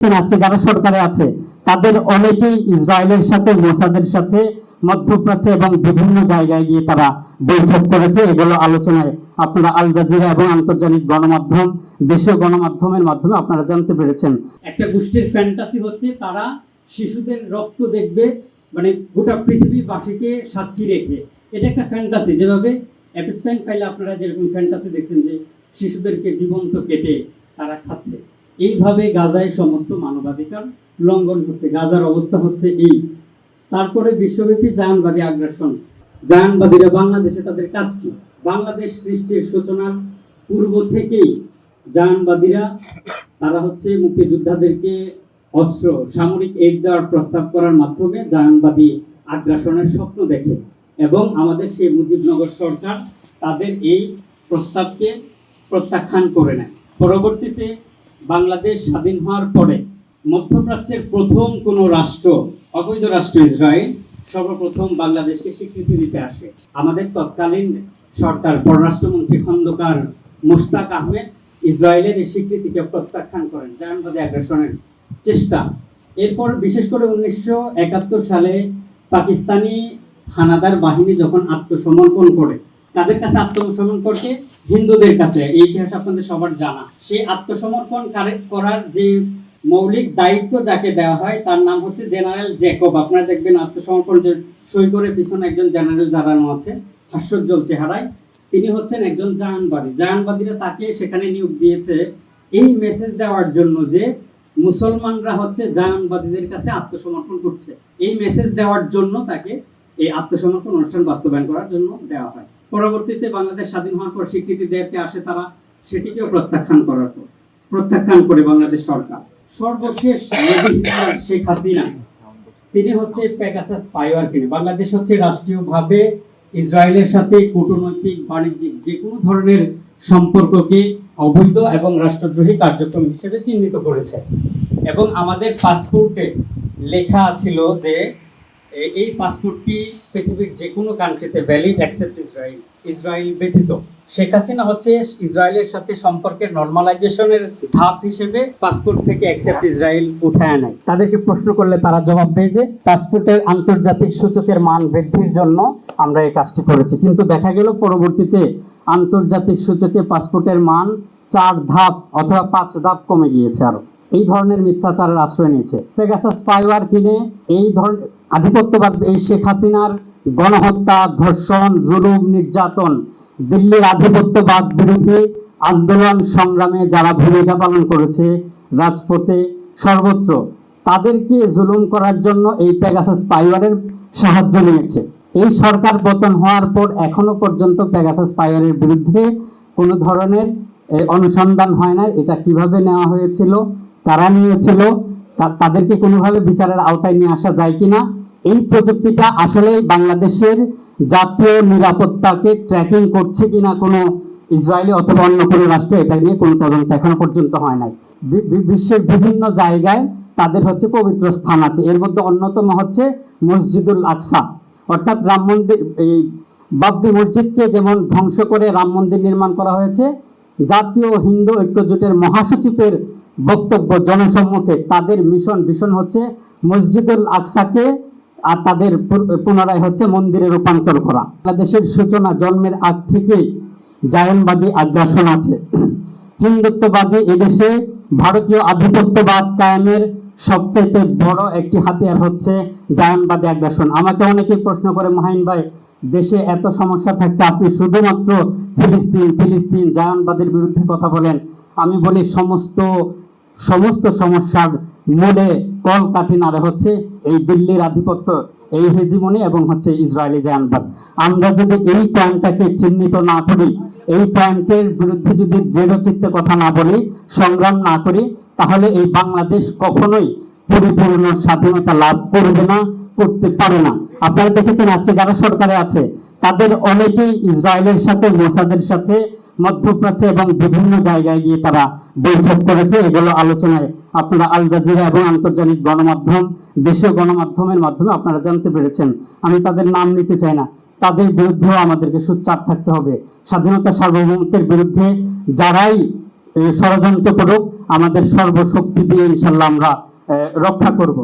আজকে যারা সরকারে আছে তাদের অনেকেই ইসরায়েলের সাথে মোসাদের সাথে মধ্যপ্রাচ্যে এবং বিভিন্ন জায়গায় গিয়ে তারা বৈঠক করেছে। এগুলো আলোচনায় আপনারা আল জাজিরা এবং আন্তর্জাতিক গণমাধ্যম, দেশীয় গণমাধ্যমের মাধ্যমে আপনারা জানতে পেরেছেন। একটা গোষ্ঠীর ফ্যান্টাসি হচ্ছে তারা শিশুদের রক্ত দেখবে, মানে গোটা পৃথিবীবাসীকে সাক্ষী রেখে। এটা একটা ফ্যান্টাসি, যেভাবে এপস্টাইন ফাইলে আপনারা যেরকম ফ্যান্টাসি দেখছেন যে শিশুদেরকে জীবন্ত কেটে তারা খাচ্ছে, এইভাবে গাজায় সমস্ত মানবাধিকার লঙ্ঘন হচ্ছে। গাজার অবস্থা হচ্ছে এই। তারপরে বিশ্বব্যাপী জায়নবাদী আগ্রাসন। জায়নবাদীরা বাংলাদেশে তাদের কাজ কি? বাংলাদেশ সৃষ্টির সূচনার পূর্ব থেকেই জায়নবাদীরা তারা হচ্ছে মুক্তিযোদ্ধাদেরকে অস্ত্র, সামরিক এইড দেওয়ার প্রস্তাব করার মাধ্যমে জায়নবাদী আগ্রাসনের স্বপ্ন দেখে এবং আমাদের সেই মুজিবনগর সরকার তাদের এই প্রস্তাবকে প্রত্যাখ্যান করে নেয়। পরবর্তীতে বাংলাদেশ স্বাধীন হওয়ার পরে মধ্যপ্রাচ্যের প্রথম কোনো রাষ্ট্র, অবৈধ রাষ্ট্র ইসরায়েল, সর্বপ্রথম বাংলাদেশকে স্বীকৃতি দিতে আসে। আমাদের তৎকালীন সরকার পররাষ্ট্রমন্ত্রী খন্দকার মুশতাক আহমেদ ইসরায়েলের এই স্বীকৃতিকে প্রত্যাখ্যান করেন, জায়নবাদী আগ্রাসনের চেষ্টা। এরপর বিশেষ করে 1971 সালে পাকিস্তানি হানাদার বাহিনী যখন আত্মসমর্পণ করে, তাদের কাছে আত্মসমর্পণ করতে হিন্দুদের কাছে, এই ইতিহাস আপনাদের সবার জানা। সেই আত্মসমর্পণ করার যে মৌলিক দায়িত্ব যাকে দেওয়া হয় তার নাম হচ্ছে জেনারেল জ্যাকব। আপনারা দেখবেন আত্মসমর্পণ যে সই করে পিছনে একজন জেনারেল দাঁড়ানো আছে হাস্যোজ্জ্বল চেহারায়, তিনি হচ্ছেন একজন জায়নবাদী। জায়নবাদীরা তাকে সেখানে নিয়োগ দিয়েছে এই মেসেজ দেওয়ার জন্য যে মুসলমানরা হচ্ছে জায়নবাদীদের কাছে আত্মসমর্পণ করছে। এই মেসেজ দেওয়ার জন্য তাকে এই আত্মসমর্পণ অনুষ্ঠান বাস্তবায়ন করার জন্য দেওয়া হয়। পরবর্তীতে বাংলাদেশ স্বাধীন হওয়ার পর স্বীকৃতি দিতে আসে তারা, সেটিকেও প্রত্যাখ্যান করে বাংলাদেশ সরকার। সর্বশেষ শেখ হাসিনা, তিনি হচ্ছে পেগাসাস স্পাইওয়্যার কিনে। বাংলাদেশ হচ্ছে রাষ্ট্রীয়ভাবে ইসরায়েলের সাথে কূটনৈতিক, বাণিজ্যিক যে কোনো ধরনের সম্পর্ককে অবৈধ এবং রাষ্ট্রদ্রোহী কার্যক্রম হিসেবে চিহ্নিত করেছে এবং আমাদের পাসপোর্টে লেখা ছিল যে এই পাসপোর্টটি পৃথিবীর যে কোনো কান্ট্রিতে ভ্যালিড এক্সেপ্ট ইসরায়েল ব্যতীত। শেখ হাসিনা হচ্ছে ইসরায়েলের সাথে সম্পর্কের নরমালাইজেশনের ধাপ হিসেবে পাসপোর্ট থেকে এক্সেপ্ট ইসরায়েল উঠায় নেয়। তাদেরকে প্রশ্ন করলে তারা জবাব দেয় যে পাসপোর্টের আন্তর্জাতিক সূচকের মান বৃদ্ধির জন্য আমরা এই কাজটি করেছি। কিন্তু দেখা গেল পরবর্তীতে আন্তর্জাতিক সূচকে পাসপোর্টের মান 4 ধাপ অথবা 5 ধাপ কমে গিয়েছে। আরো এই ধরনের মিথ্যাচারের আশ্রয় নিয়েছে। পেগাসাস স্পাইওয়্যার কিনে এই ধরনের আধিপত্যবাদ, এই শেখ হাসিনার গণহত্যা, ধর্ষণ, জুলুম, নির্যাতন, দিল্লির আধিপত্যবাদ বিরোধী আন্দোলন সংগ্রামে যারা ভূমিকা পালন করেছে রাজপথে সর্বত্র, তাদেরকে জুলুম করার জন্য এই পেগাসাস স্পাইওয়্যারের সাহায্য নিয়েছে। এই সরকার পতন হওয়ার পর এখনো পর্যন্ত পেগাসাস স্পাইওয়্যারের বিরুদ্ধে কোনো ধরনের অনুসন্ধান হয় না। এটা কিভাবে নেওয়া হয়েছিল, কারা নিয়েছিল, তাদেরকে কোনোভাবে বিচারের আওতায় নিয়ে আসা যায় কিনা, এই প্রযুক্তিটা আসলে বাংলাদেশের জাতীয় নিরাপত্তাকে ট্র্যাকিং করছে কিনা কোনো ইসরায়েলি অথবা অন্য কোনো রাষ্ট্র, এটা নিয়ে কোনো তদন্ত এখনো পর্যন্ত হয় নাই। বিশ্বের বিভিন্ন জায়গায় তাদের হচ্ছে পবিত্র স্থান আছে, এর মধ্যে অন্যতম হচ্ছে মসজিদুল আকসা, অর্থাৎ রাম মন্দির। এই বাবরি মসজিদকে যেমন ধ্বংস করে রাম মন্দির নির্মাণ করা হয়েছে, জাতীয় হিন্দু ঐক্যজোটের মহাসচিবের বক্তব্য জনসম্মুখে তাদের ভীষণ হচ্ছে মসজিদুল আকসাকে আর তাদের পুনরায় হচ্ছে মন্দিরে রূপান্তর করা। বাংলাদেশের সূচনা জন্মের আগ থেকে জায়নবাদী আগ্রাসন আছে। হিন্দুত্ববাদী এদেশে ভারতীয় আধিপত্যবাদ কায়েমের সবচেয়ে বড় একটি হাতিয়ার হচ্ছে জায়নবাদী আগ্রাসন। আমাকে অনেকে প্রশ্ন করে, মাহিন ভাই, দেশে এত সমস্যা থাকতে আপনি শুধুমাত্র ফিলিস্তিন জায়নবাদের বিরুদ্ধে কথা বলেন। আমি বলি সমস্ত সমস্যার মূলে কলকাঠি নাড়ে হচ্ছে এই দিল্লির আধিপত্য, এই হেজিমনি এবং হচ্ছে ইসরায়েলি জায়নবাদ। আমরা যদি এই পয়েন্টটাকে চিহ্নিত না করি, এই পয়েন্টের বিরুদ্ধে যদি দৃঢ়চিত্তে কথা না বলি, সংগ্রাম না করি, তাহলে এই বাংলাদেশ কখনোই পরিপূর্ণ স্বাধীনতা লাভ করবে না, করতে পারে না। আপনারা দেখেছেন আজকে যারা সরকারে আছে তাদের অনেকেই ইসরায়েলের সাথে মোসাদের সাথে মধ্যপ্রাচ্যে এবং বিভিন্ন জায়গায় গিয়ে তারা বৈঠক করেছে। এগুলো আলোচনায় আপনারা আল জাজিরা এবং আন্তর্জাতিক গণমাধ্যম, দেশীয় গণমাধ্যমের মাধ্যমে আপনারা জানতে পেরেছেন। আমি তাদের নাম নিতে চাই না, তাদের বিরুদ্ধেও আমাদেরকে সোচ্চার থাকতে হবে। স্বাধীনতা সার্বভৌমত্বের বিরুদ্ধে যারাই ষড়যন্ত্র করুক, আমাদের সর্বশক্তি দিয়ে ইনশাল্লাহ আমরা রক্ষা করব।